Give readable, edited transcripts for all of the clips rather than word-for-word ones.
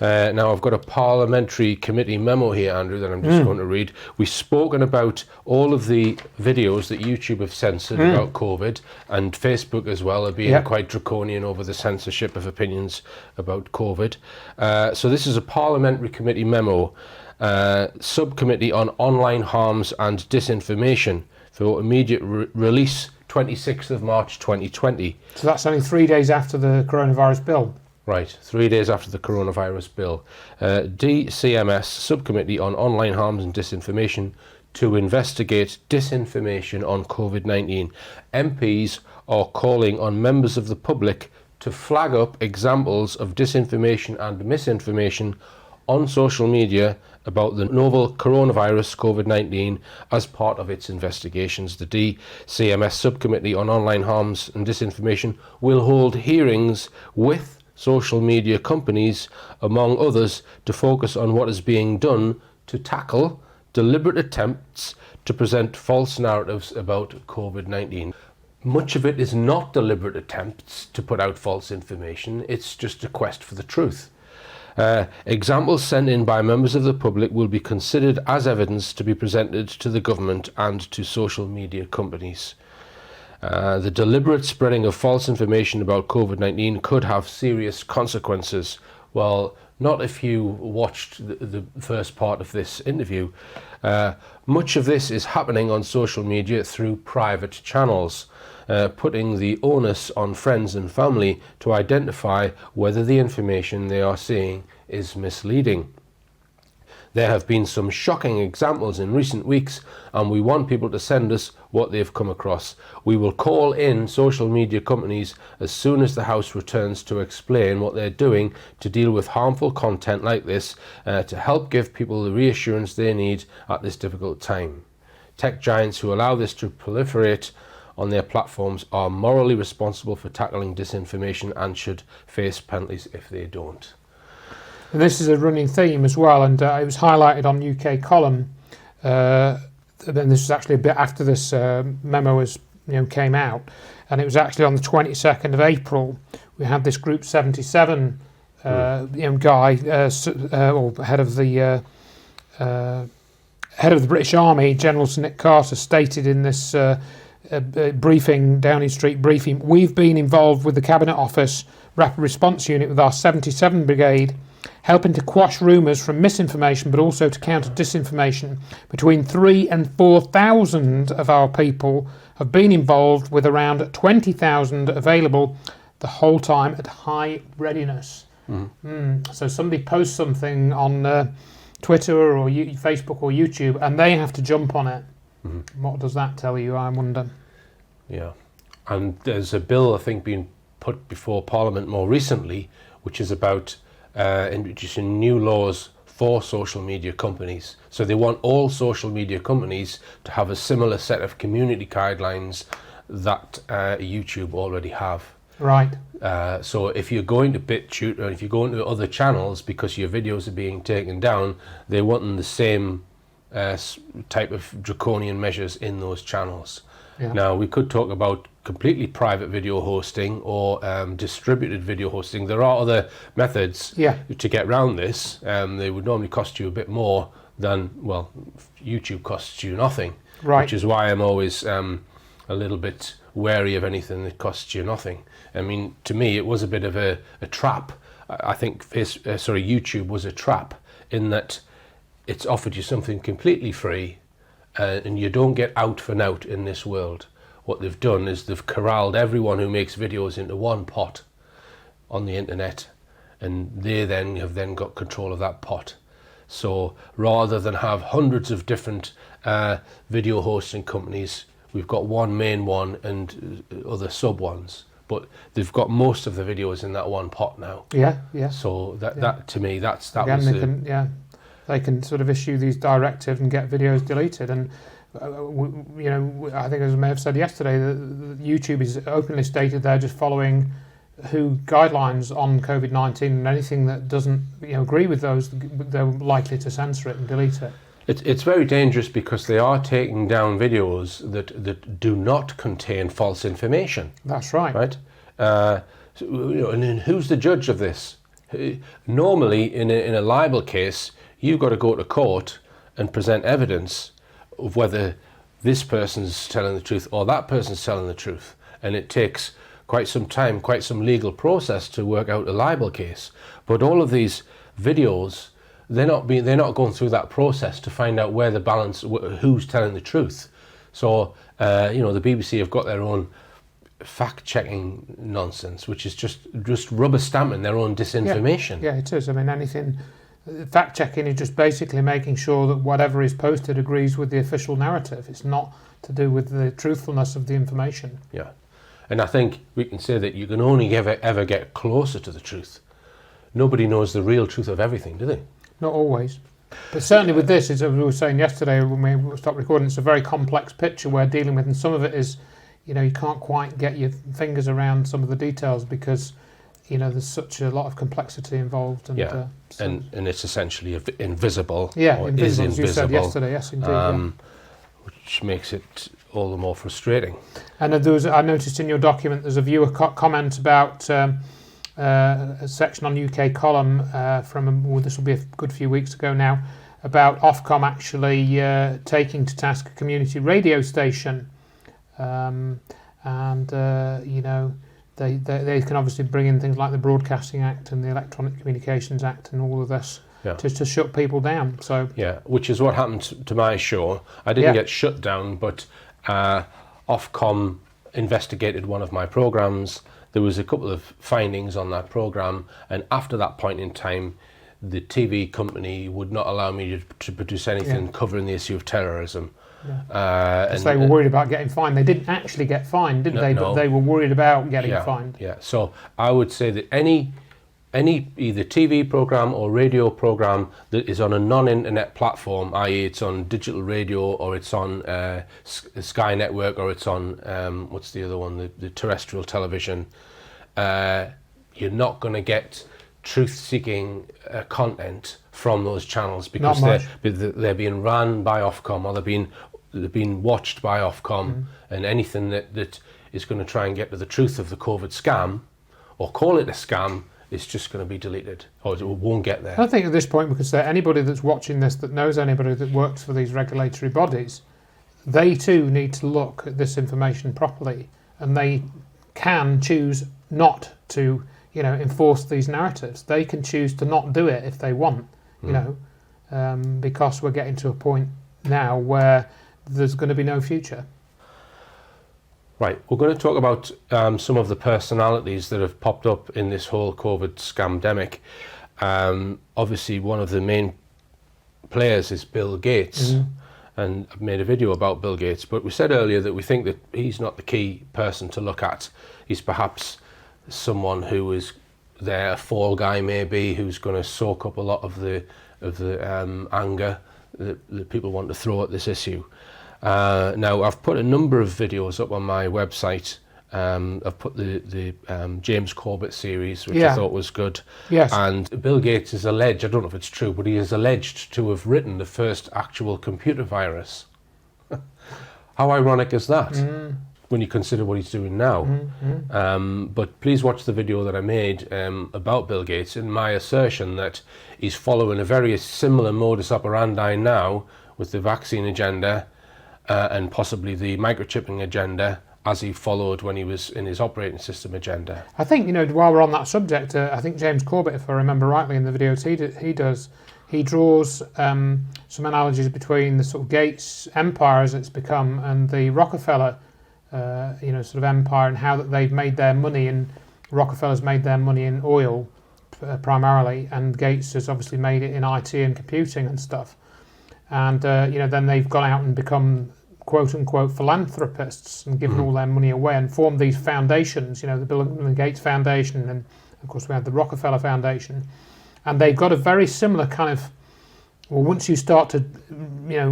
Now, I've got a parliamentary committee memo here, Andrew, that I'm just going to read. We've spoken about all of the videos that YouTube have censored about COVID, and Facebook as well are being quite draconian over the censorship of opinions about COVID. So this is a parliamentary committee memo, subcommittee on online harms and disinformation for immediate release 26th of March 2020. So that's only 3 days after the coronavirus bill. Right, 3 days after the coronavirus bill. DCMS, Subcommittee on Online Harms and Disinformation, to investigate disinformation on COVID-19. MPs are calling on members of the public to flag up examples of disinformation and misinformation on social media about the novel coronavirus COVID-19 as part of its investigations. The DCMS Subcommittee on Online Harms and Disinformation will hold hearings with social media companies, among others, to focus on what is being done to tackle deliberate attempts to present false narratives about COVID-19. Much of it is not deliberate attempts to put out false information, it's just a quest for the truth. Examples sent in by members of the public will be considered as evidence to be presented to the government and to social media companies. The deliberate spreading of false information about COVID-19 could have serious consequences. Well, not if you watched the first part of this interview. Much of this is happening on social media through private channels, putting the onus on friends and family to identify whether the information they are seeing is misleading. There have been some shocking examples in recent weeks, and we want people to send us what they've come across. We will call in social media companies as soon as the House returns to explain what they're doing to deal with harmful content like this, to help give people the reassurance they need at this difficult time. Tech giants who allow this to proliferate on their platforms are morally responsible for tackling disinformation and should face penalties if they don't. And this is a running theme as well, and it was highlighted on UK Column. Then this was actually a bit after this memo came out, and it was actually on the 22nd of April. We had this Group 77 guy, or head of the British Army, General Sir Nick Carter, stated in this briefing, Downing Street briefing, "We've been involved with the Cabinet Office Rapid Response Unit with our 77 Brigade, helping to quash rumours from misinformation, but also to counter disinformation. Between 3,000 and 4,000 of our people have been involved, with around 20,000 available the whole time at high readiness." So somebody posts something on Twitter or Facebook or YouTube, and they have to jump on it. What does that tell you, I wonder? Yeah, and there's a bill, I think, being put before Parliament more recently, which is about introducing new laws for social media companies. So they want all social media companies to have a similar set of community guidelines that YouTube already have. Right. So if you're going to BitChute, or if you're going to other channels because your videos are being taken down, they're wanting the same type of draconian measures in those channels. Yeah. Now, we could talk about completely private video hosting or distributed video hosting. There are other methods to get around this. They would normally cost you a bit more than, well, YouTube costs you nothing. Right. Which is why I'm always a little bit wary of anything that costs you nothing. I mean, to me, it was a bit of a trap. I think YouTube was a trap in that it's offered you something completely free, and you don't get out for out in this world. What they've done is they've corralled everyone who makes videos into one pot on the internet, and they then have got control of that pot. So rather than have hundreds of different video hosting companies, we've got one main one and other sub ones, but they've got most of the videos in that one pot now. Yeah, yeah. So that to me, that Again, was they can sort of issue these directives and get videos deleted. And I think, as I may have said yesterday, that YouTube is openly stated they're just following WHO guidelines on COVID-19, and anything that doesn't agree with those, they're likely to censor it and delete it. It's very dangerous because they are taking down videos that do not contain false information. That's right. Right. And then who's the judge of this? Normally, in a libel case, you've got to go to court and present evidence of whether this person's telling the truth or that person's telling the truth. And it takes quite some time, quite some legal process to work out a libel case. But all of these videos, they're not going through that process to find out where the balance, who's telling the truth. So, the BBC have got their own fact-checking nonsense, which is just rubber stamping their own disinformation. Yeah, it is. I mean, anything fact-checking is just basically making sure that whatever is posted agrees with the official narrative. It's not to do with the truthfulness of the information. Yeah, and I think we can say that you can only ever get closer to the truth. Nobody knows the real truth of everything, do they? Not always. But certainly with this, as we were saying yesterday when we stopped recording, it's a very complex picture we're dealing with, and some of it is, you can't quite get your fingers around some of the details because, there's such a lot of complexity involved. And, and it's essentially invisible. Yeah, or invisible, is as you said yesterday, yes, indeed. Which makes it all the more frustrating. And I noticed in your document there's a viewer comment about a section on UK Column this will be a good few weeks ago now, about Ofcom actually taking to task a community radio station. They can obviously bring in things like the Broadcasting Act and the Electronic Communications Act and all of this to shut people down. So which is what happened to my show. I didn't get shut down, but Ofcom investigated one of my programs. There was a couple of findings on that program, and after that point in time, the TV company would not allow me to produce anything covering the issue of terrorism. Because they were worried about getting fined. They didn't actually get fined, did they? But they were worried about getting fined. Yeah. So I would say that any either TV program or radio program that is on a non-internet platform, i.e., it's on digital radio or it's on Sky Network or it's on what's the other one, the terrestrial television, you're not going to get truth-seeking content from those channels because they're being run by Ofcom or they're being watched by Ofcom, and anything that is going to try and get to the truth of the COVID scam or call it a scam is just going to be deleted, or it won't get there. I think at this point we could say anybody that's watching this that knows anybody that works for these regulatory bodies, they too need to look at this information properly, and they can choose not to enforce these narratives. They can choose to not do it if they want, because we're getting to a point now where there's going to be no future. Right, we're going to talk about some of the personalities that have popped up in this whole COVID scamdemic. Obviously, one of the main players is Bill Gates, and I've made a video about Bill Gates, but we said earlier that we think that he's not the key person to look at. He's perhaps someone who is there, a fall guy maybe, who's going to soak up a lot of the anger that people want to throw at this issue. Now, I've put a number of videos up on my website. I've put the James Corbett series, which I thought was good. Yes. And Bill Gates is alleged, I don't know if it's true, but he is alleged to have written the first actual computer virus. How ironic is that? When you consider what he's doing now. But please watch the video that I made about Bill Gates and my assertion that he's following a very similar modus operandi now with the vaccine agenda and possibly the microchipping agenda as he followed when he was in his operating system agenda. I think, while we're on that subject, I think James Corbett, if I remember rightly in the videos he draws some analogies between the sort of Gates empire as it's become and the Rockefeller sort of empire, and how that they've made their money, and Rockefeller's made their money in oil primarily, and Gates has obviously made it in IT and computing and stuff. And then they've gone out and become quote unquote philanthropists and given all their money away and formed these foundations, the Bill and Melinda Gates Foundation, and of course we have the Rockefeller Foundation, and they've got a very similar kind of, once you start to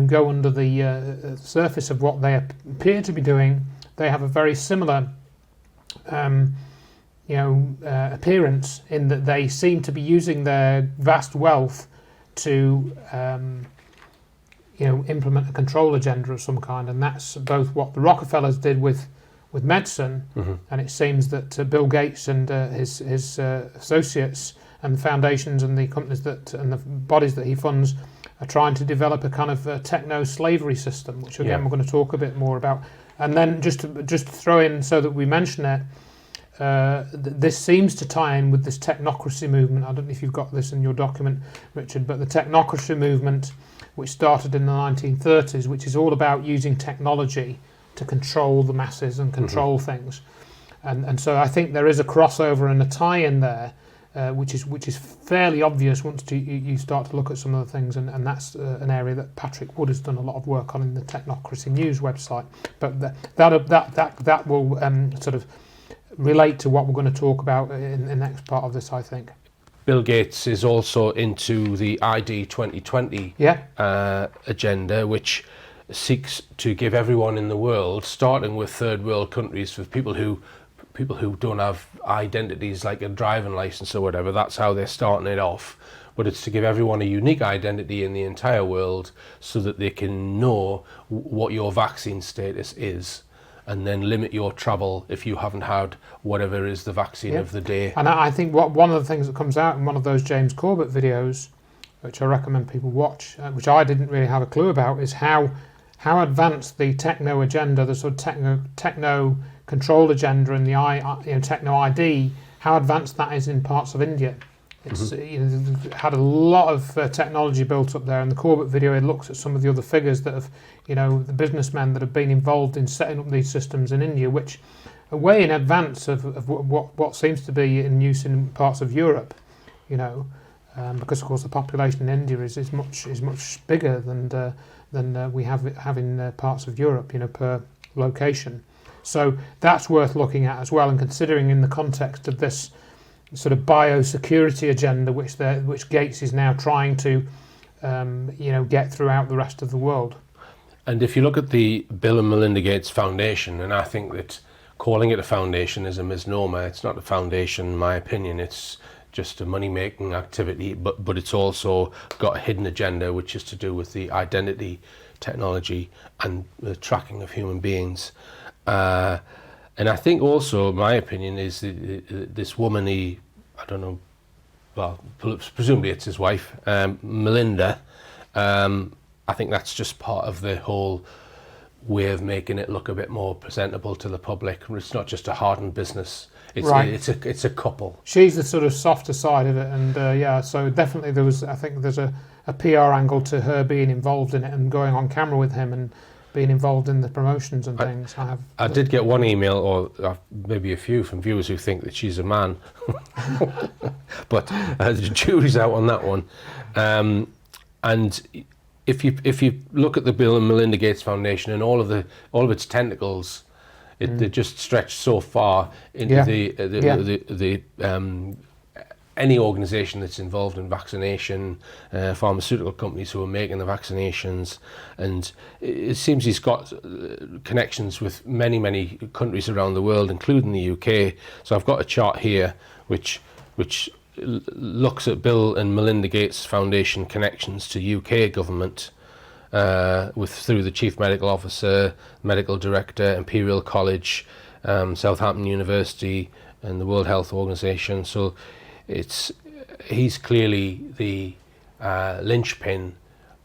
go under the surface of what they appear to be doing, they have a very similar appearance in that they seem to be using their vast wealth to implement a control agenda of some kind, and that's both what the Rockefellers did with medicine, and it seems that Bill Gates and his associates and the foundations and the companies and the bodies that he funds are trying to develop a kind of techno-slavery system, which again we're going to talk a bit more about. And then just to throw in, so that we mention it, this seems to tie in with this technocracy movement. I don't know if you've got this in your document, Richard, but the technocracy movement, which started in the 1930s, which is all about using technology to control the masses and control things. And so I think there is a crossover and a tie-in there, which is fairly obvious once you start to look at some of the things, and that's an area that Patrick Wood has done a lot of work on in the Technocracy News website. But that will sort of relate to what we're going to talk about in the next part of this, I think. Bill Gates is also into the ID 2020 agenda, which seeks to give everyone in the world, starting with third world countries, for people who don't have identities like a driving license or whatever. That's how they're starting it off. But it's to give everyone a unique identity in the entire world so that they can know what your vaccine status is, and then limit your travel if you haven't had whatever is the vaccine of the day. And I think one of the things that comes out in one of those James Corbett videos, which I recommend people watch, which I didn't really have a clue about, is how advanced the techno agenda, the sort of techno control agenda, and the techno ID, how advanced that is in parts of India. It's had a lot of technology built up there. In the Corbett video, it looks at some of the other figures that have, the businessmen that have been involved in setting up these systems in India, which are way in advance of what seems to be in use in parts of Europe. Because of course the population in India is much bigger than we have in parts of Europe, per location. So that's worth looking at as well, and considering in the context of this sort of biosecurity agenda, which Gates is now trying to, get throughout the rest of the world. And if you look at the Bill and Melinda Gates Foundation, and I think that calling it a foundation is a misnomer. It's not a foundation, in my opinion. It's just a money-making activity, but it's also got a hidden agenda, which is to do with the identity technology and the tracking of human beings. And I think also, my opinion is this woman, I don't know, well, presumably it's his wife, Melinda. I think that's just part of the whole way of making it look a bit more presentable to the public. It's not just a hardened business. It's a couple. She's the sort of softer side of it, and so definitely there's a PR angle to her being involved in it and going on camera with him and being involved in the promotions and things. I did get one email, or maybe a few, from viewers who think that she's a man, but the jury's out on that one. And if you look at the Bill and Melinda Gates Foundation and all of its tentacles, they just stretch so far into the any organisation that's involved in vaccination, pharmaceutical companies who are making the vaccinations, and it seems he's got connections with many countries around the world, including the UK. So I've got a chart here which looks at Bill and Melinda Gates Foundation connections to UK government, through the Chief Medical Officer, Medical Director, Imperial College, Southampton University, and the World Health Organization. So he's clearly the linchpin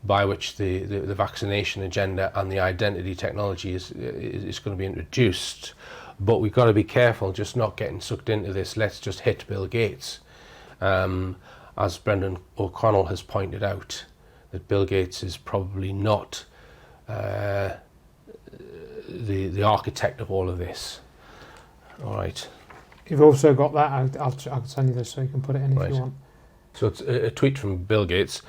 by which the vaccination agenda and the identity technology is going to be introduced. But we've got to be careful just not getting sucked into this. Let's just hit Bill Gates. As Brendan O'Connell has pointed out, that Bill Gates is probably not the architect of all of this. All right. You've also got that. I'll send you this so you can put it in if you want. So it's a tweet from Bill Gates.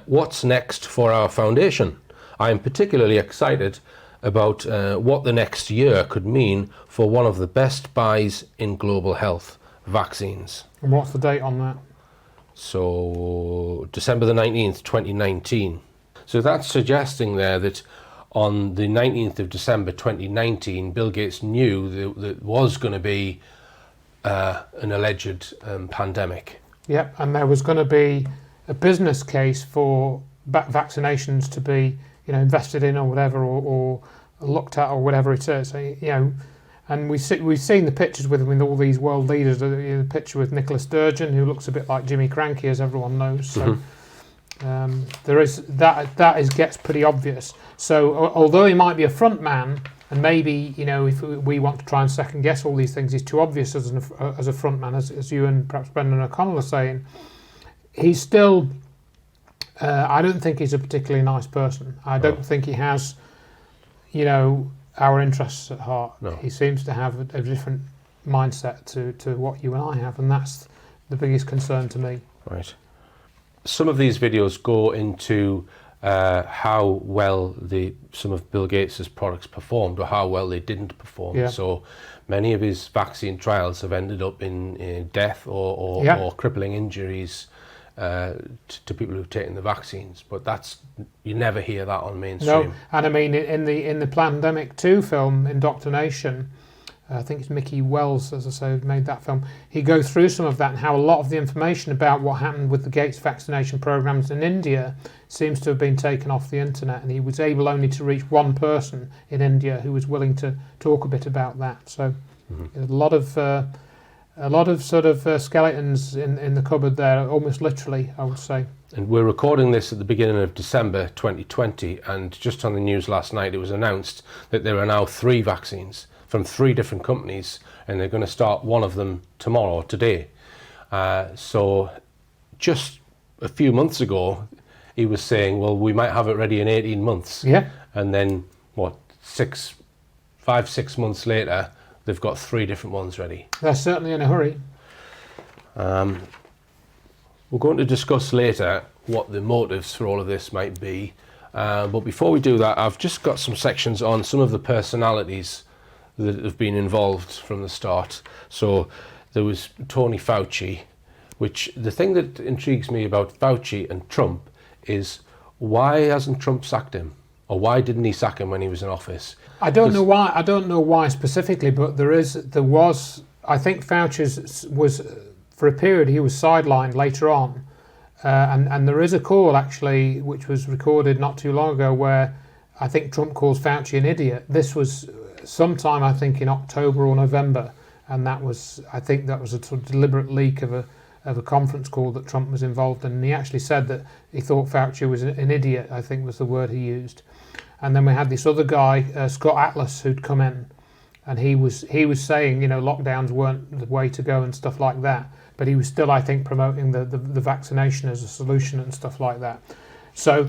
What's next for our foundation? I am particularly excited about what the next year could mean for one of the best buys in global health, vaccines. And what's the date on that? So December the 19th, 2019. So that's suggesting there that on the 19th of December 2019, Bill Gates knew there was going to be an alleged pandemic. Yep, and there was going to be a business case for vaccinations to be, invested in or whatever, or looked at or whatever it is. And And we've seen the pictures with him with all these world leaders. The picture with Nicola Sturgeon, who looks a bit like Jimmy Krankie, as everyone knows. So there is that gets pretty obvious. So although he might be a front man, and maybe if we want to try and second guess all these things, he's too obvious as a front man, as you and perhaps Brendan O'Connell are saying. He's still. I don't think he's a particularly nice person. I don't think he has, our interests at heart. No. He seems to have a different mindset to what you and I have, and that's the biggest concern to me. Right. Some of these videos go into how well some of Bill Gates's products performed, or how well they didn't perform. Yeah. So many of his vaccine trials have ended up in death or crippling injuries to people who've taken the vaccines, but you never hear that on mainstream. No, and I mean in the Plandemic 2 film, Indoctrination, I think it's Mickey Wells, as I say, who made that film. He goes through some of that and how a lot of the information about what happened with the Gates vaccination programs in India seems to have been taken off the internet, and he was able only to reach one person in India who was willing to talk a bit about that. So a lot of sort of skeletons in the cupboard there, almost literally, I would say. And we're recording this at the beginning of December 2020, and just on the news last night it was announced that there are now 3 vaccines from 3 different companies, and they're going to start one of them today. So just a few months ago he was saying, well, we might have it ready in 18 months. Yeah. And then 5-6 months later they've got 3 different ones ready. They're certainly in a hurry. We're going to discuss later what the motives for all of this might be. But before we do that, I've just got some sections on some of the personalities that have been involved from the start. So there was Tony Fauci, which the thing that intrigues me about Fauci and Trump is, why hasn't Trump sacked him? Or why didn't he sack him when he was in office? I don't know why. I don't know why specifically, but there was. I think Fauci was for a period he was sidelined later on, and there is a call actually which was recorded not too long ago where I think Trump calls Fauci an idiot. This was sometime I think in October or November, and I think that was a sort of deliberate leak of a conference call that Trump was involved in. And he actually said that he thought Fauci was an idiot, I think was the word he used. And then we had this other guy, Scott Atlas, who'd come in, and he was saying, lockdowns weren't the way to go and stuff like that. But he was still, I think, promoting the vaccination as a solution and stuff like that. So,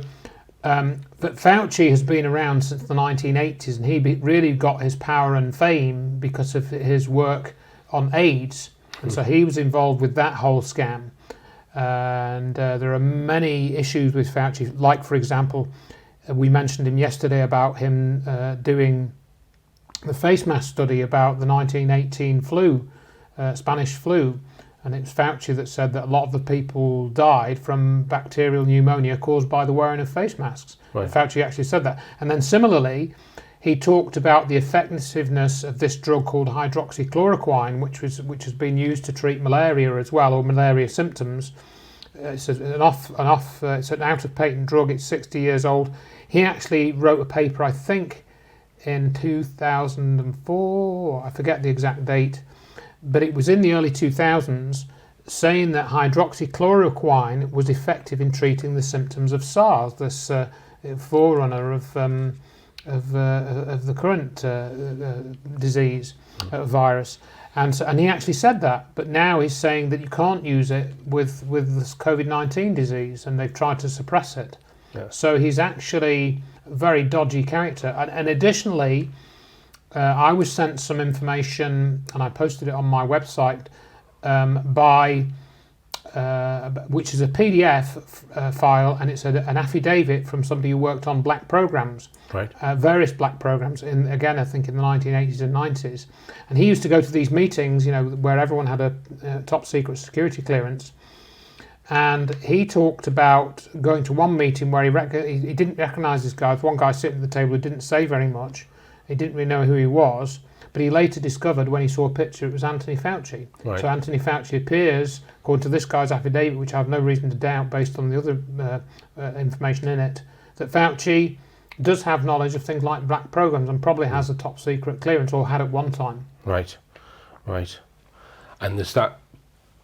but Fauci has been around since the 1980s, and he really got his power and fame because of his work on AIDS. And so he was involved with that whole scam. And there are many issues with Fauci, like, for example, we mentioned him yesterday about him doing the face mask study about the 1918 flu, Spanish flu. And it was Fauci that said that a lot of the people died from bacterial pneumonia caused by the wearing of face masks. Right. Fauci actually said that. And then similarly, he talked about the effectiveness of this drug called hydroxychloroquine, which has been used to treat malaria as well, or malaria symptoms. It's an out of patent drug. It's 60 years old. He actually wrote a paper, I think, in 2004. I forget the exact date, but it was in the early 2000s, saying that hydroxychloroquine was effective in treating the symptoms of SARS, this forerunner of the current disease virus. And he actually said that, but now he's saying that you can't use it with this COVID-19 disease, and they've tried to suppress it. Yeah. So he's actually a very dodgy character. And additionally, I was sent some information, and I posted it on my website, which is a PDF file, and it's an affidavit from somebody who worked on black programs, Right. Various black programs, I think in the 1980s and 90s. And he used to go to these meetings, where everyone had a top secret security clearance. And he talked about going to one meeting where he didn't recognise this guy. One guy sitting at the table who didn't say very much. He didn't really know who he was. But he later discovered when he saw a picture it was Anthony Fauci. Right. So Anthony Fauci appears, according to this guy's affidavit, which I have no reason to doubt based on the other information in it, that Fauci does have knowledge of things like black programs and probably has a top secret clearance, or had at one time. Right, right. And there's that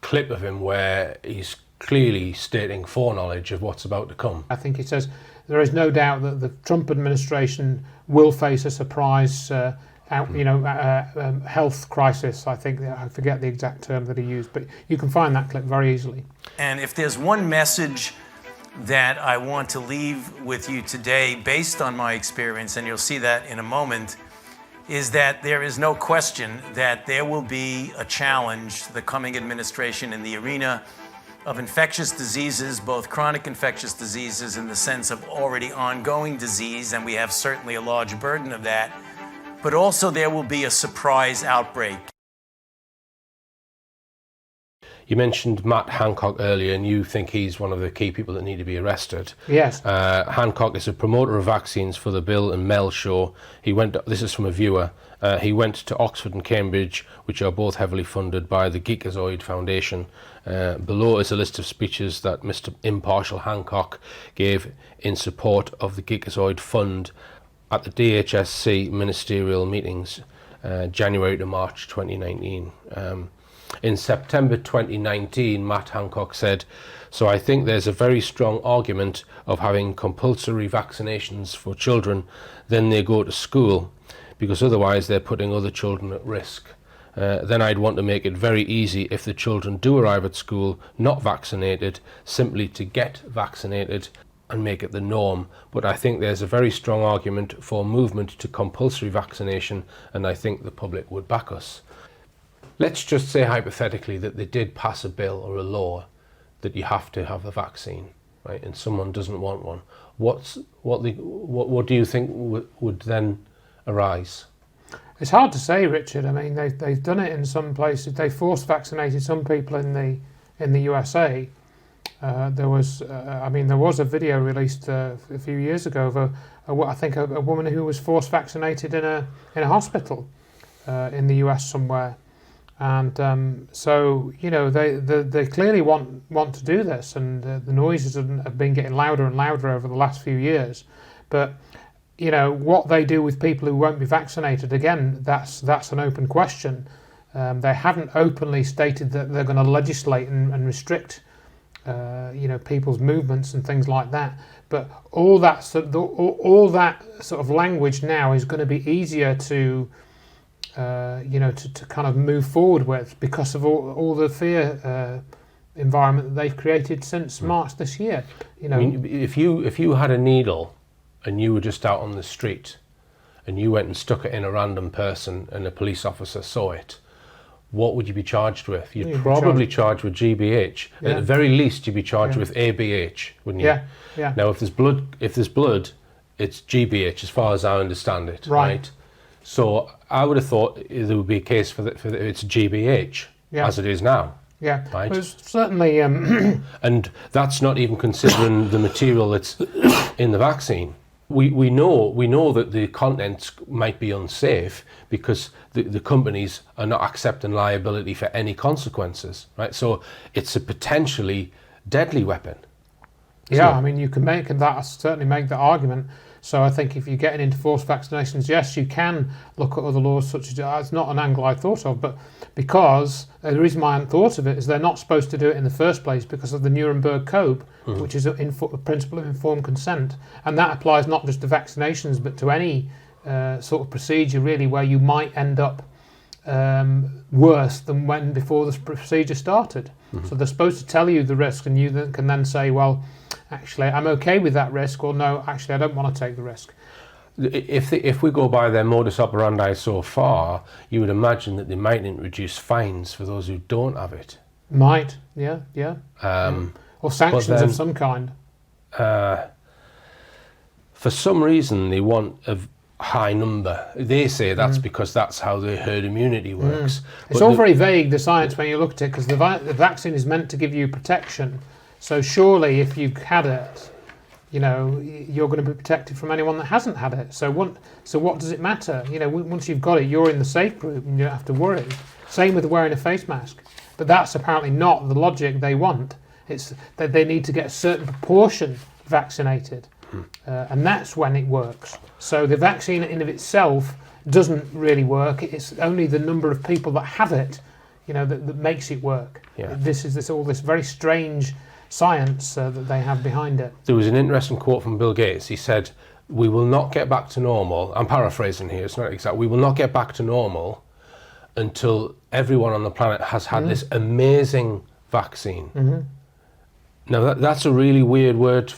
clip of him where he's clearly stating foreknowledge of what's about to come. I think he says there is no doubt that the Trump administration will face a surprise health crisis. I think, I forget the exact term that he used, but you can find that clip very easily. And if there's one message that I want to leave with you today, based on my experience, and you'll see that in a moment, is that there is no question that there will be a challenge to the coming administration in the arena of infectious diseases, both chronic infectious diseases in the sense of already ongoing disease, and we have certainly a large burden of that, but also there will be a surprise outbreak. You mentioned Matt Hancock earlier, and you think he's one of the key people that need to be arrested. Yes. Hancock is a promoter of vaccines for the Bill and Mel show. This is from a viewer, he went to Oxford and Cambridge, which are both heavily funded by the Geekazoid Foundation. Below is a list of speeches that Mr. Impartial Hancock gave in support of the Geekazoid Fund at the DHSC ministerial meetings, January to March 2019. In September 2019, Matt Hancock said, "So I think there's a very strong argument of having compulsory vaccinations for children, then they go to school, because otherwise they're putting other children at risk. Then I'd want to make it very easy if the children do arrive at school not vaccinated, simply to get vaccinated and make it the norm. But I think there's a very strong argument for movement to compulsory vaccination, and I think the public would back us." Let's just say hypothetically that they did pass a bill or a law that you have to have a vaccine, right? And someone doesn't want one. What do you think would then arise? It's hard to say, Richard. I mean, they've done it in some places. They forced vaccinated some people in the USA. There was a video released a few years ago of a woman who was forced vaccinated in a hospital in the US somewhere. And so, you know, they clearly want to do this, and the noises have been getting louder and louder over the last few years. But, you know, what they do with people who won't be vaccinated, again, that's an open question. They haven't openly stated that they're going to legislate and restrict, people's movements and things like that. But all that sort of language now is going to be easier to kind of move forward with, because of all the fear environment that they've created since March this year. You know, I mean, if you had a needle and you were just out on the street and you went and stuck it in a random person and a police officer saw it, what would you be charged with? You'd probably charged with GBH. Yeah. At the very least, you'd be charged with ABH, wouldn't you? Yeah, yeah. Now, if there's blood, it's GBH, as far as I understand it, right? So I would have thought there would be a case for it's GBH, as it is now. Yeah, right. There's certainly. And that's not even considering the material that's in the vaccine. We know that the contents might be unsafe because the companies are not accepting liability for any consequences, right? So it's a potentially deadly weapon. Yeah, I mean, you can certainly make that argument. So I think if you're getting into forced vaccinations, yes, you can look at other laws such as, it's not an angle I thought of, but because the reason why I hadn't thought of it is they're not supposed to do it in the first place because of the Nuremberg Code, which is a principle of informed consent. And that applies not just to vaccinations, but to any sort of procedure really where you might end up worse than before the procedure started. So they're supposed to tell you the risk, and you can then say, well, actually, I'm okay with that risk, or no, actually, I don't want to take the risk. If we go by their modus operandi so far, you would imagine that they might introduce fines for those who don't have it. Might, yeah. Or sanctions of some kind. For some reason, they want a high number. They say that's because that's how the herd immunity works. It's all very vague, the science, when you look at it, because the vaccine is meant to give you protection. So surely if you've had it, you know, you're going to be protected from anyone that hasn't had it. So what does it matter? You know, once you've got it, you're in the safe group and you don't have to worry. Same with wearing a face mask. But that's apparently not the logic they want. It's that they need to get a certain proportion vaccinated. And that's when it works. So the vaccine in of itself doesn't really work. It's only the number of people that have it, that makes it work. Yeah. This is all this very strange science that they have behind it. There was an interesting quote from Bill Gates. He said, "We will not get back to normal." I'm paraphrasing here, it's not exact. "We will not get back to normal until everyone on the planet has had this amazing vaccine." Now that's a really weird word.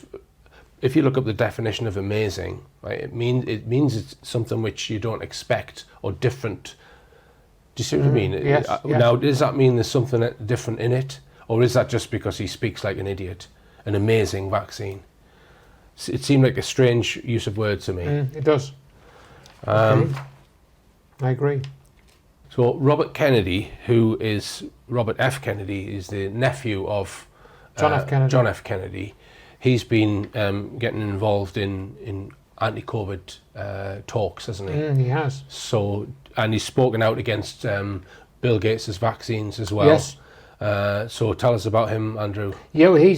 If you look up the definition of amazing, right, it means it's something which you don't expect or different. Do you see what I mean? Yes, yes. Now, does that mean there's something different in it? Or is that just because he speaks like an idiot? An amazing vaccine. It seemed like a strange use of words to me. It does. I agree. So Robert Kennedy, Robert F. Kennedy, is the nephew of John F. Kennedy. He's been getting involved in anti-COVID talks, hasn't he? He has. So, and he's spoken out against Bill Gates' vaccines as well. Yes. So tell us about him, Andrew. Yeah, well, I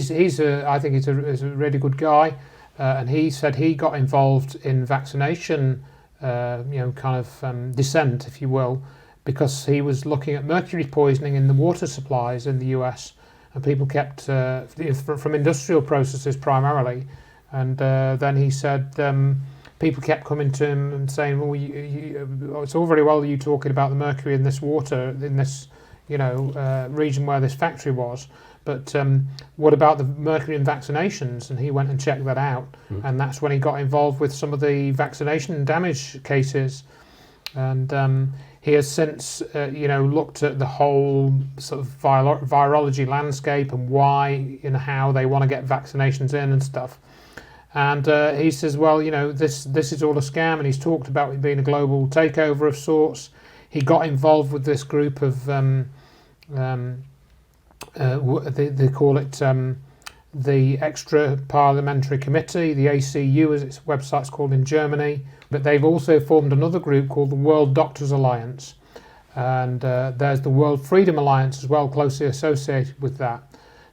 think he's a really good guy, and he said he got involved in vaccination, dissent, if you will, because he was looking at mercury poisoning in the water supplies in the US, and people kept from industrial processes primarily, and then he said people kept coming to him and saying, "Well, it's all very well you talking about the mercury in this water in this." Region where this factory was, but what about the mercury in vaccinations? And he went and checked that out, and that's when he got involved with some of the vaccination damage cases, and he has since looked at the whole sort of virology landscape and why and how they want to get vaccinations in and stuff. And he says, well, this is all a scam, and he's talked about it being a global takeover of sorts. He got involved with this group of, they call it the Extra Parliamentary Committee, the ACU as its website's called in Germany. But they've also formed another group called the World Doctors Alliance. And there's the World Freedom Alliance as well, closely associated with that.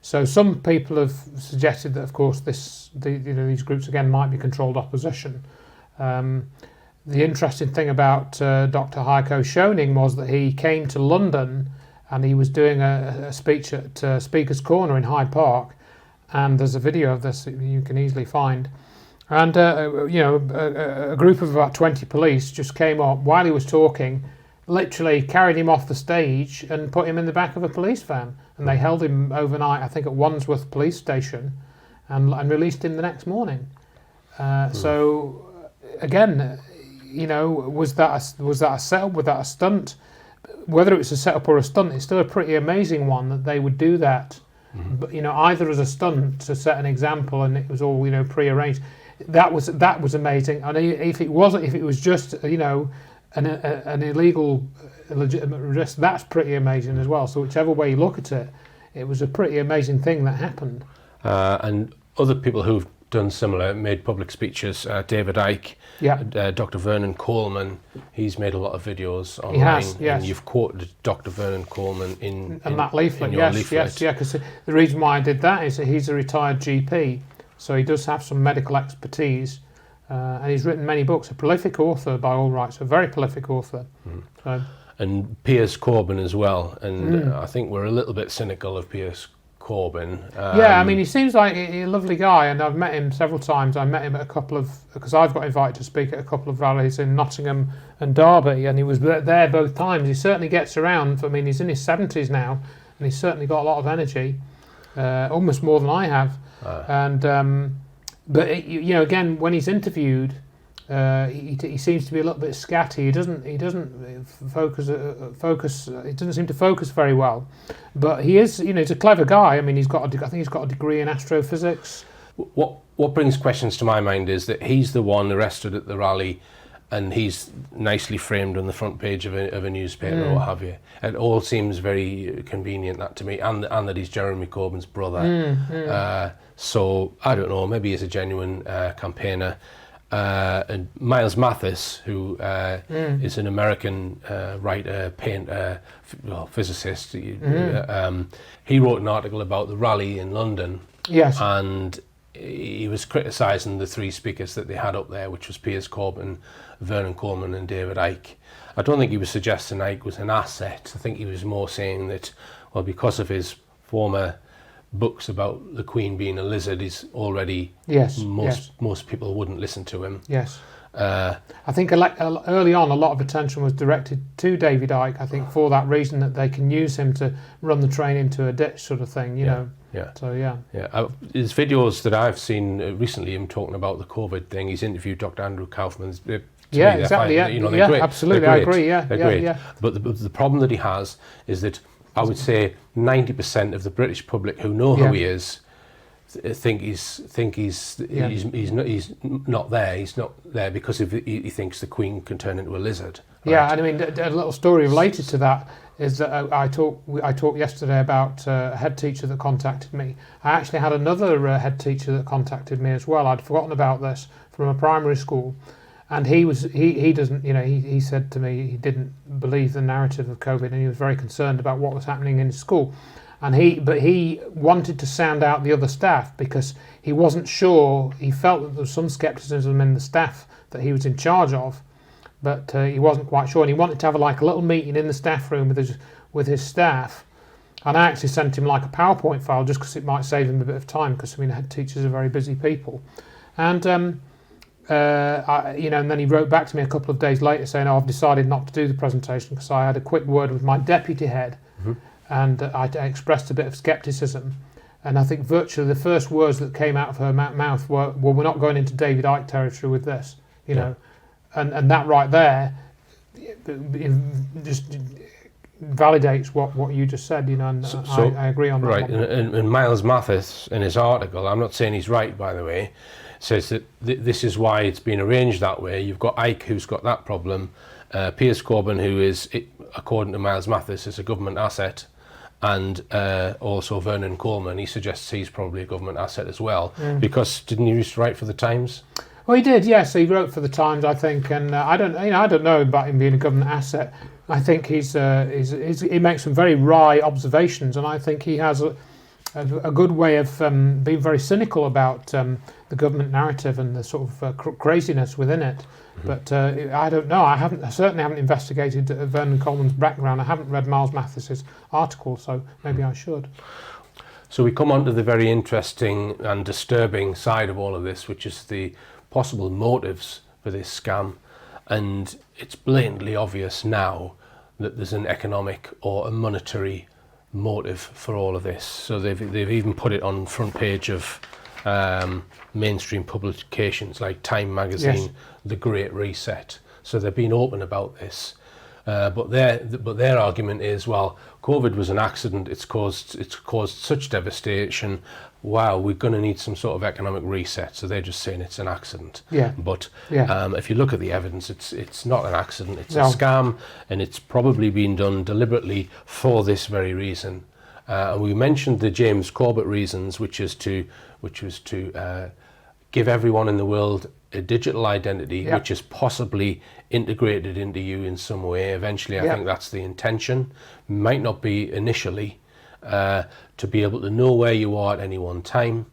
So some people have suggested that, of course, these groups again might be controlled opposition. The interesting thing about Dr. Heiko Schoening was that he came to London and he was doing a speech at Speaker's Corner in Hyde Park, and there's a video of this that you can easily find. And a group of about 20 police just came up while he was talking, literally carried him off the stage and put him in the back of a police van, and they held him overnight, I think at Wandsworth Police Station, and released him the next morning. So again, was that a setup? Was that a stunt? Whether it's a setup or a stunt, it's still a pretty amazing one that they would do that. But either as a stunt to set an example, and it was all prearranged. That was amazing. And if it was just an illegal, illegitimate arrest, that's pretty amazing as well. So whichever way you look at it, it was a pretty amazing thing that happened. And other people who've done similar, made public speeches. David Icke, Dr. Vernon Coleman, he's made a lot of videos online. He has, yes. And you've quoted Dr. Vernon Coleman in that leaflet. In your Yes, leaflet. yeah. Because the reason why I did that is that he's a retired GP, so he does have some medical expertise, and he's written many books. A prolific author by all rights, a very prolific author. So. And Piers Corbyn as well. And I think we're a little bit cynical of Piers Corbyn. He seems like a lovely guy, and I've met him several times. I met him at because I've got invited to speak at a couple of rallies in Nottingham and Derby, and he was there both times. He certainly gets around. He's in his 70s now, and he's certainly got a lot of energy, almost more than I have. But again, when he's interviewed, he seems to be a little bit scatty. He doesn't focus. He doesn't seem to focus very well. But he is, he's a clever guy. I mean, I think he's got a degree in astrophysics. What brings questions to my mind is that he's the one arrested at the rally, and he's nicely framed on the front page of a newspaper or what have you. It all seems very convenient, that to me, and that he's Jeremy Corbyn's brother. So I don't know. Maybe he's a genuine campaigner. And Miles Mathis, who is an American writer, painter, physicist, he wrote an article about the rally in London. Yes. And he was criticising the three speakers that they had up there, which was Piers Corbyn, Vernon Coleman and David Icke. I don't think he was suggesting Icke was an asset. I think he was more saying that, well, because of his former books about the Queen being a lizard, he's already, most people wouldn't listen to him. Yes. I think early on a lot of attention was directed to David Icke, I think for that reason, that they can use him to run the train into a ditch sort of thing, you know. Yeah. So, yeah. His videos that I've seen recently, him talking about the COVID thing, he's interviewed Dr. Andrew Kaufman. Exactly. You know, they're great. Absolutely. They're great. I agree. They're great. But the problem that he has is that I would say 90% of the British public who know who he is think he's not there. He's not there because he thinks the Queen can turn into a lizard. Right? Yeah, and I mean a little story related to that is that I talked yesterday about a head teacher that contacted me. I actually had another head teacher that contacted me as well. I'd forgotten about this, from a primary school, and he doesn't, you know, he said to me he didn't believe the narrative of COVID, and he was very concerned about what was happening in his school. And he wanted to sound out the other staff because he wasn't sure. He felt that there was some scepticism in the staff that he was in charge of, but he wasn't quite sure. And he wanted to have a little meeting in the staff room with his staff. And I actually sent him like a PowerPoint file just because it might save him a bit of time, because I mean head teachers are very busy people. And and then he wrote back to me a couple of days later saying, "Oh, I've decided not to do the presentation because I had a quick word with my deputy head." Mm-hmm. And I expressed a bit of scepticism, and I think virtually the first words that came out of her mouth were, "Well, we're not going into David Icke territory with this," you know, and that right there just validates what you just said, you know, and I agree on that. Right, and Miles Mathis in his article, I'm not saying he's right, by the way, says that this is why it's been arranged that way. You've got Icke, who's got that problem, Piers Corbyn, who is, according to Miles Mathis, is a government asset, and also Vernon Coleman. He suggests he's probably a government asset as well, because didn't he used to write for the Times? Well, he did, yes. He wrote for the Times, I think, and I don't know about him being a government asset. I think he makes some very wry observations, and I think he has a good way of being very cynical about the government narrative and the sort of craziness within it. Mm-hmm. But I don't know. I certainly haven't investigated Vernon Coleman's background. I haven't read Miles Mathis's article, so maybe I should. So we come on to the very interesting and disturbing side of all of this, which is the possible motives for this scam. And it's blatantly obvious now that there's an economic or a monetary motive for all of this. So they've even put it on front page of mainstream publications like Time magazine, The Great Reset. So they've been open about this. But their argument is, well, COVID was an accident. It's caused such devastation. Wow, we're going to need some sort of economic reset. So they're just saying it's an accident. Yeah. But if you look at the evidence, it's not an accident. It's a scam, and it's probably been done deliberately for this very reason. And we mentioned the James Corbett reasons, which was to give everyone in the world a digital identity, which is possibly integrated into you in some way. Eventually, I think that's the intention. Might not be initially, to be able to know where you are at any one time,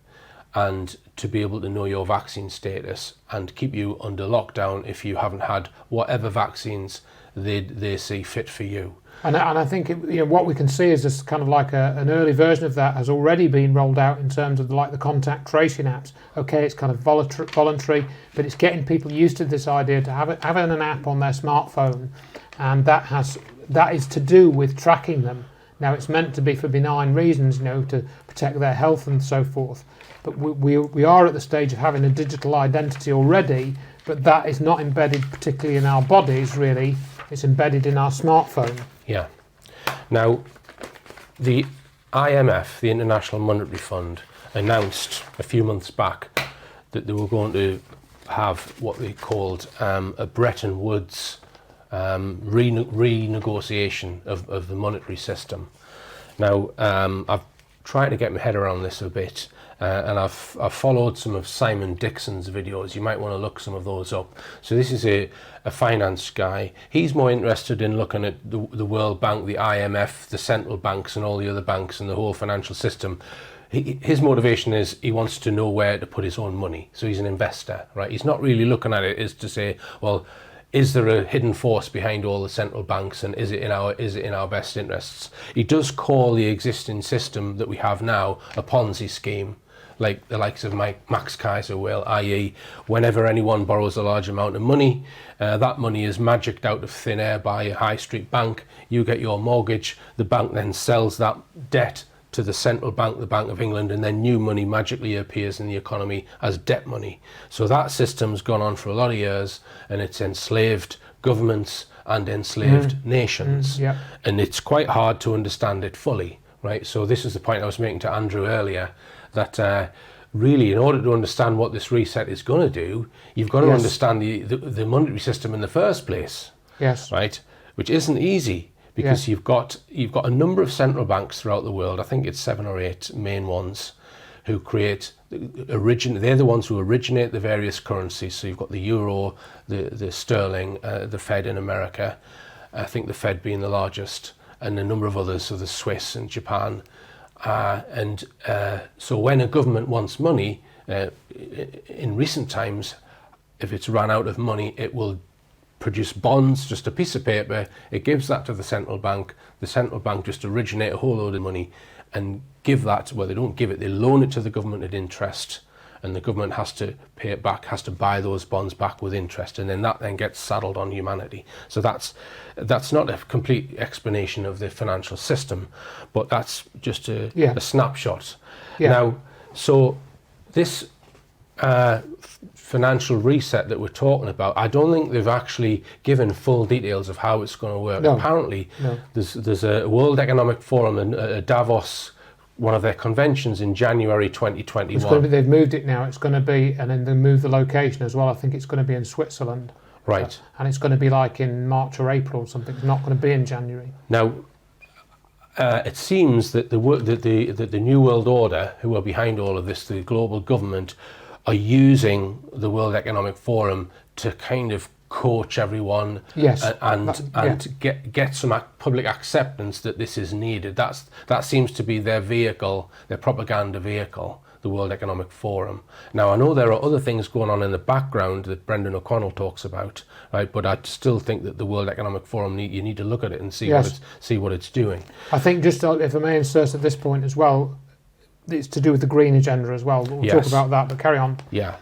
and to be able to know your vaccine status and keep you under lockdown if you haven't had whatever vaccines they see fit for you. And I think what we can see is this kind of like an early version of that has already been rolled out in terms of the contact tracing apps. Okay, it's kind of voluntary, but it's getting people used to this idea to having an app on their smartphone, and that is to do with tracking them. Now, it's meant to be for benign reasons, to protect their health and so forth. But we are at the stage of having a digital identity already, but that is not embedded particularly in our bodies, really. It's embedded in our smartphone. Yeah. Now, the IMF, the International Monetary Fund, announced a few months back that they were going to have what they called a Bretton Woods renegotiation of the monetary system. Now, I've tried to get my head around this a bit, and I've followed some of Simon Dixon's videos. You might want to look some of those up. So this is a finance guy. He's more interested in looking at the World Bank, the IMF, the central banks and all the other banks and the whole financial system. his motivation is he wants to know where to put his own money. So he's an investor, right? He's not really looking at it as to say, well, is there a hidden force behind all the central banks, and is it in our best interests? He does call the existing system that we have now a Ponzi scheme, like the likes of Max Kaiser will, i.e. whenever anyone borrows a large amount of money, that money is magicked out of thin air by a high street bank. You get your mortgage, the bank then sells that debt to the central bank, the Bank of England, and then new money magically appears in the economy as debt money. So that system's gone on for a lot of years, and it's enslaved governments and enslaved nations. Yeah. And it's quite hard to understand it fully, right? So this is the point I was making to Andrew earlier, that really, in order to understand what this reset is going to do, you've got to understand the monetary system in the first place. Yes. Right? Which isn't easy. Because you've got a number of central banks throughout the world. I think it's 7 or 8 main ones who they're the ones who originate the various currencies. So you've got the euro, the sterling, the Fed in America. I think the Fed being the largest, and a number of others, so the Swiss and Japan. So when a government wants money, in recent times, if it's run out of money, it will produce bonds, just a piece of paper. It gives that to the central bank. The central bank just originate a whole load of money and give that, well, they don't give it, they loan it to the government at interest, and the government has to pay it back, has to buy those bonds back with interest, and then that then gets saddled on humanity. So that's not a complete explanation of the financial system, but that's just a snapshot. Yeah. Now, so this financial reset that we're talking about, I don't think they've actually given full details of how it's going to work. No. Apparently, there's a World Economic Forum in Davos, one of their conventions in January 2021. It's going to be, they've moved it now. It's going to be, and then they moved the location as well. I think it's going to be in Switzerland. Right. And it's going to be like in March or April or something. It's not going to be in January. Now, it seems that the New World Order, who are behind all of this, the global government, are using the World Economic Forum to kind of coach everyone and get some public acceptance that this is needed. That seems to be their vehicle, their propaganda vehicle, the World Economic Forum. Now, I know there are other things going on in the background that Brendan O'Connell talks about, right? But I still think that the World Economic Forum, you need to look at it and see what it's doing. I think, just if I may insert at this point as well, it's to do with the green agenda as well. We'll talk about that, but carry on. Yeah.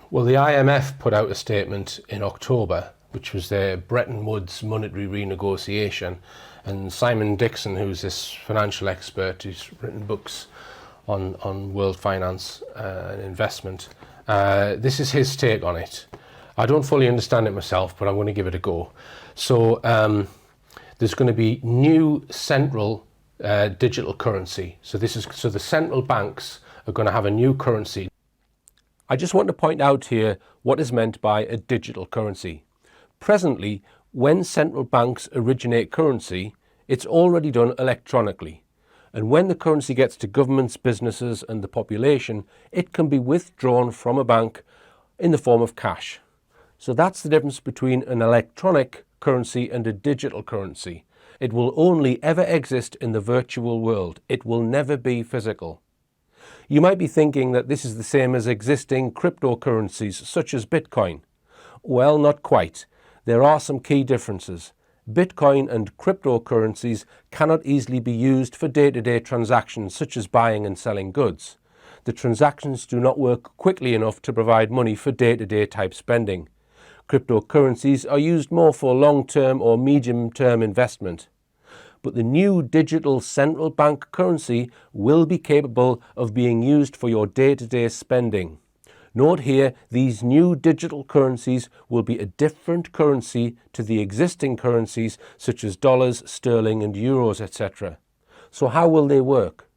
Well, the IMF put out a statement in October, which was their Bretton Woods monetary renegotiation. And Simon Dixon, who's this financial expert who's written books on world finance and investment, this is his take on it. I don't fully understand it myself, but I'm going to give it a go. So there's going to be new central digital currency. So the central banks are going to have a new currency. I just want to point out here what is meant by a digital currency. Presently, when central banks originate currency, it's already done electronically. And when the currency gets to governments, businesses and the population, it can be withdrawn from a bank in the form of cash. So that's the difference between an electronic currency and a digital currency. It will only ever exist in the virtual world. It will never be physical. You might be thinking that this is the same as existing cryptocurrencies such as Bitcoin. Well, not quite. There are some key differences. Bitcoin and cryptocurrencies cannot easily be used for day-to-day transactions such as buying and selling goods. The transactions do not work quickly enough to provide money for day-to-day type spending. Cryptocurrencies are used more for long-term or medium-term investment. But the new digital central bank currency will be capable of being used for your day-to-day spending. Note here, these new digital currencies will be a different currency to the existing currencies such as dollars, sterling and euros, etc. So how will they work?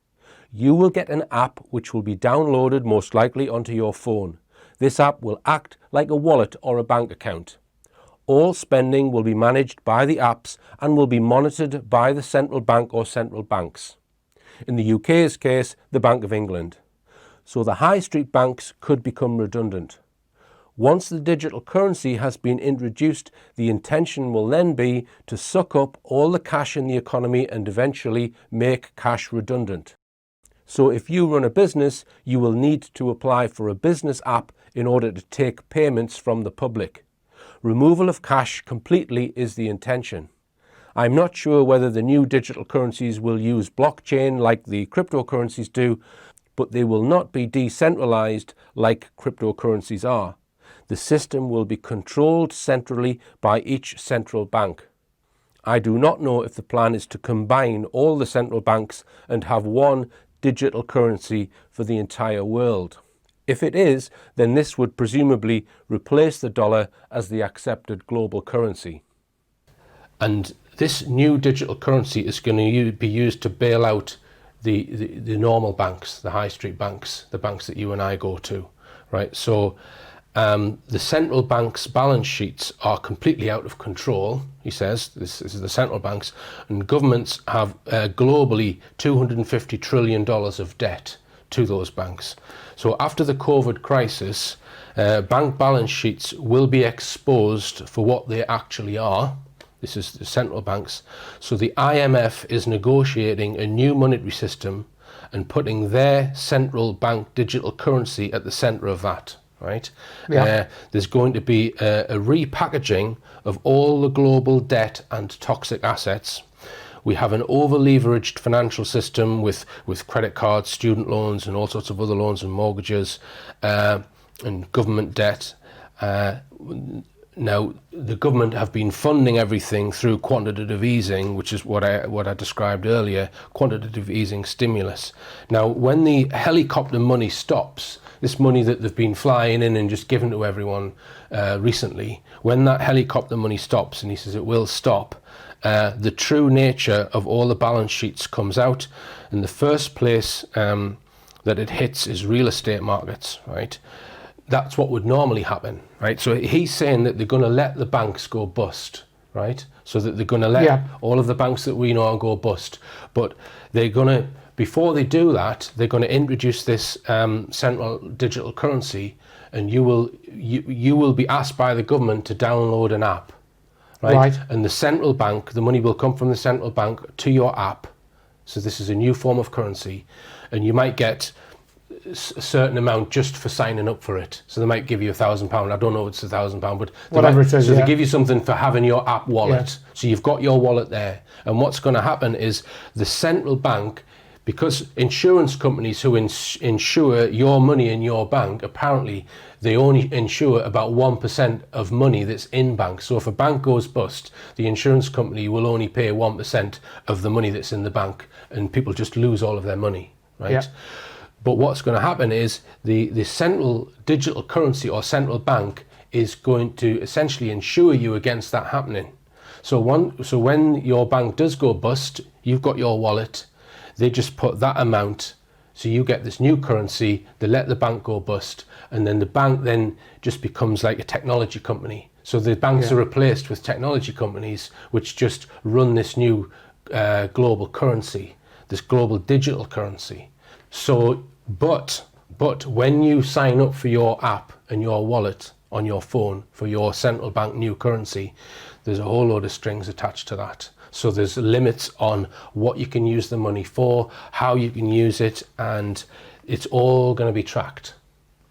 You will get an app which will be downloaded most likely onto your phone. This app will act like a wallet or a bank account. All spending will be managed by the apps and will be monitored by the central bank or central banks. In the UK's case, the Bank of England. So the high street banks could become redundant. Once the digital currency has been introduced, the intention will then be to suck up all the cash in the economy and eventually make cash redundant. So if you run a business, you will need to apply for a business app in order to take payments from the public. Removal of cash completely is the intention. I'm not sure whether the new digital currencies will use blockchain like the cryptocurrencies do, but they will not be decentralized like cryptocurrencies are. The system will be controlled centrally by each central bank. I do not know if the plan is to combine all the central banks and have one digital currency for the entire world. If it is, then this would presumably replace the dollar as the accepted global currency. And this new digital currency is going to be used to bail out the normal banks, the high street banks, the banks that you and I go to, right? So the central bank's balance sheets are completely out of control, he says. This is the central banks, and governments have globally $250 trillion of debt to those banks. So after the COVID crisis, bank balance sheets will be exposed for what they actually are. This is the central banks. So the IMF is negotiating a new monetary system and putting their central bank digital currency at the center of that, right? Yeah. There's going to be a repackaging of all the global debt and toxic assets. We have an over-leveraged financial system with credit cards, student loans, and all sorts of other loans and mortgages, and government debt. Now, the government have been funding everything through quantitative easing, which is what I described earlier, quantitative easing stimulus. Now, when the helicopter money stops, this money that they've been flying in and just given to everyone recently, when that helicopter money stops, and he says it will stop, the true nature of all the balance sheets comes out. And the first place that it hits is real estate markets, right? That's what would normally happen, right? So he's saying that they're going to let the banks go bust, right? So that they're going to let all of the banks that we know go bust. But they're going to, before they do that, they're going to introduce this central digital currency, and you will be asked by the government to download an app, right? And the central bank, the money will come from the central bank to your app. So this is a new form of currency, and you might get a certain amount just for signing up for it. So they might give you £1,000. I don't know if it's £1,000, but whatever it is. So they give you something for having your app wallet. Yeah. So you've got your wallet there. And what's going to happen is the central bank, because insurance companies who insure your money in your bank, apparently they only insure about 1% of money that's in banks. So if a bank goes bust, the insurance company will only pay 1% of the money that's in the bank, and people just lose all of their money, right? Yeah. But what's going to happen is the central digital currency or central bank is going to essentially insure you against that happening. So when your bank does go bust, you've got your wallet, they just put that amount, so you get this new currency, they let the bank go bust, and then the bank then just becomes like a technology company. So the banks are replaced with technology companies which just run this new global currency, this global digital currency. So, but when you sign up for your app and your wallet on your phone for your central bank new currency, there's a whole load of strings attached to that. So there's limits on what you can use the money for, how you can use it, and it's all going to be tracked.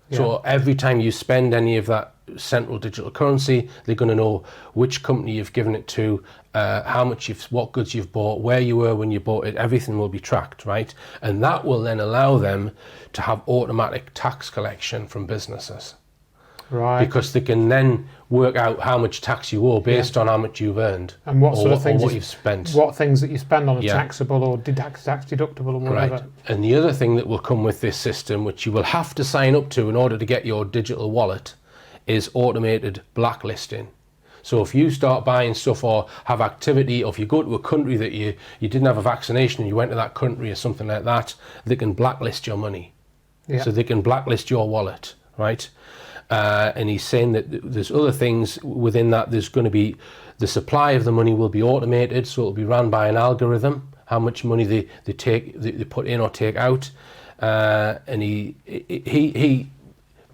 Yeah. So every time you spend any of that central digital currency, they're going to know which company you've given it to, how much what goods you've bought, where you were when you bought it. Everything will be tracked, right? And that will then allow them to have automatic tax collection from businesses. Right. Because they can then work out how much tax you owe based on how much you've earned and what sort of things what you've spent. What things that you spend on are taxable or tax deductible or whatever. Right. And the other thing that will come with this system, which you will have to sign up to in order to get your digital wallet, is automated blacklisting. So if you start buying stuff or have activity, or if you go to a country that you didn't have a vaccination and you went to that country or something like that, they can blacklist your money. Yeah. So they can blacklist your wallet, right? And he's saying that there's other things within that. There's going to be the supply of the money will be automated, so it'll be run by an algorithm, how much money they put in or take out. And he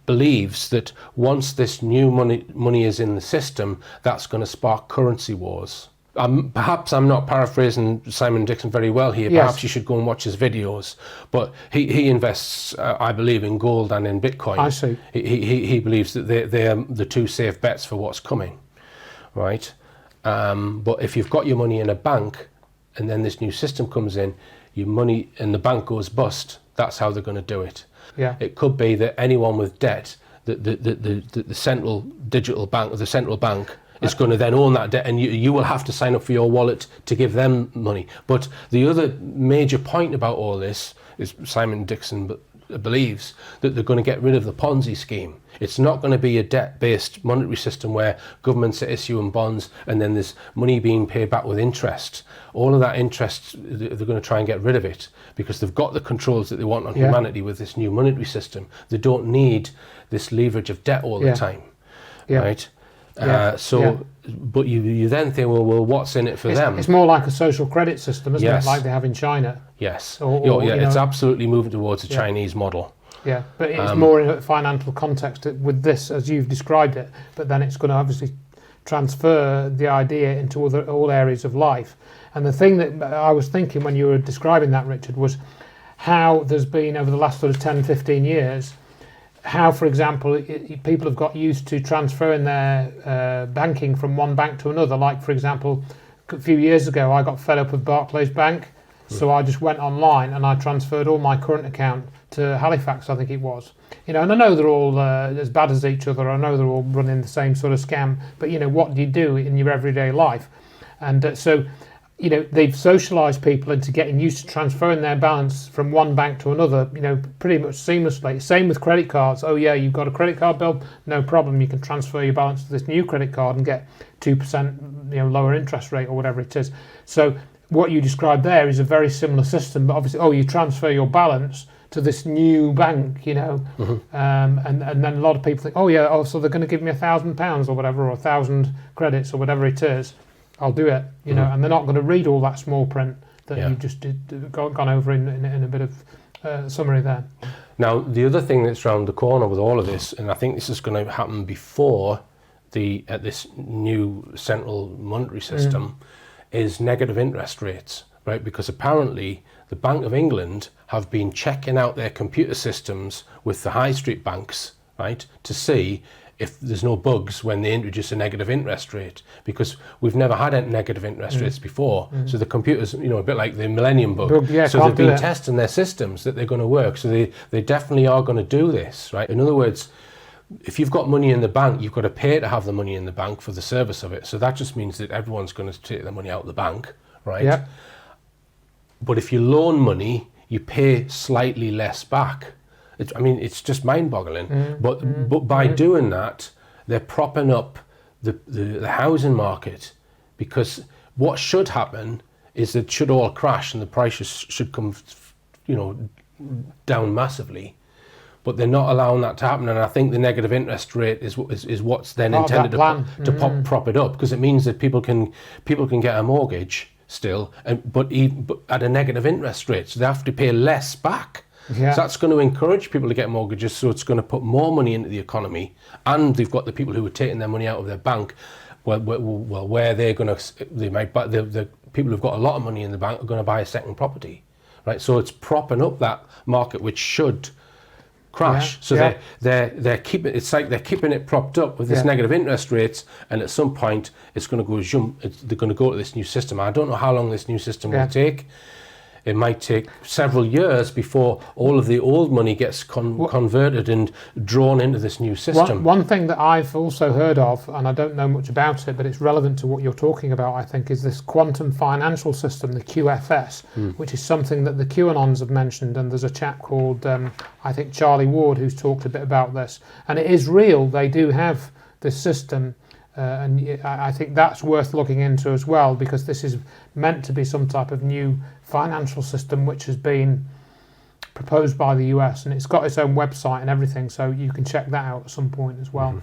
believes that once this new money is in the system, that's going to spark currency wars. Perhaps I'm not paraphrasing Simon Dixon very well here. Yes. Perhaps you should go and watch his videos. But he invests, I believe, in gold and in Bitcoin. I see. He believes that they're the two safe bets for what's coming, right? But if you've got your money in a bank and then this new system comes in, your money and the bank goes bust, that's how they're going to do it. Yeah. It could be that anyone with debt, the central digital bank, or the central bank, is going to then own that debt, and you will have to sign up for your wallet to give them money. But the other major point about all this is Simon Dixon believes that they're going to get rid of the Ponzi scheme. It's not going to be a debt-based monetary system where governments are issuing bonds and then there's money being paid back with interest. All of that interest, they're going to try and get rid of it because they've got the controls that they want on humanity with this new monetary system. They don't need this leverage of debt all the time, right? But you then think, well, what's in it for them? It's more like a social credit system, isn't Yes. it? Like they have in China. Yes. Or, it's absolutely moving towards a Yeah. Chinese model. Yeah, but it's more in a financial context with this, as you've described it. But then it's going to obviously transfer the idea into all areas of life. And the thing that I was thinking when you were describing that, Richard, was how there's been over the last sort of 10, 15 years, how, for example, people have got used to transferring their banking from one bank to another. Like, for example, a few years ago, I got fed up with Barclays Bank, so I just went online and I transferred all my current account to Halifax, I think it was. And I know they're all as bad as each other. I know they're all running the same sort of scam. But what do you do in your everyday life? And so they've socialised people into getting used to transferring their balance from one bank to another, pretty much seamlessly. Same with credit cards. Oh yeah, you've got a credit card bill, no problem. You can transfer your balance to this new credit card and get 2%, lower interest rate or whatever it is. So what you described there is a very similar system, but obviously, you transfer your balance to this new bank, and then a lot of people think, so they're going to give me £1,000 or whatever, or 1,000 credits or whatever it is. I'll do it, and they're not going to read all that small print that you just gone over in a bit of summary there. Now, the other thing that's around the corner with all of this, and I think this is going to happen before this new central monetary system, is negative interest rates, right? Because apparently the Bank of England have been checking out their computer systems with the high street banks, right, to see if there's no bugs when they introduce a negative interest rate, because we've never had negative interest rates before. So the computers, a bit like the Millennium Bug. So they've been testing their systems that they're going to work. So they definitely are going to do this, right? In other words, if you've got money in the bank, you've got to pay to have the money in the bank for the service of it. So that just means that everyone's going to take their money out of the bank, right? Yep. But if you loan money, you pay slightly less back. It's just mind-boggling. But by doing that, they're propping up the housing market, because what should happen is it should all crash and the prices should come, down massively. But they're not allowing that to happen, and I think the negative interest rate is what's then intended to prop it up, because it means that people can get a mortgage still, but at a negative interest rate, so they have to pay less back. Yeah. So that's going to encourage people to get mortgages, so it's going to put more money into the economy, and they've got the people who are taking their money out of their bank, where they're going to, they might buy, the people who've got a lot of money in the bank are going to buy a second property, right? So it's propping up that market, which should crash. They're keeping, it's like they're keeping it propped up with this negative interest rates, and at some point it's going to go they're going to go to this new system. I don't know how long this new system will take. It might take several years before all of the old money gets converted and drawn into this new system. One thing that I've also heard of, and I don't know much about it, but it's relevant to what you're talking about, I think, is this quantum financial system, the QFS, which is something that the QAnons have mentioned, and there's a chap called, I think, Charlie Ward, who's talked a bit about this. And it is real. They do have this system. And I think that's worth looking into as well, because this is meant to be some type of new financial system which has been proposed by the US, and it's got its own website and everything, so you can check that out at some point as well.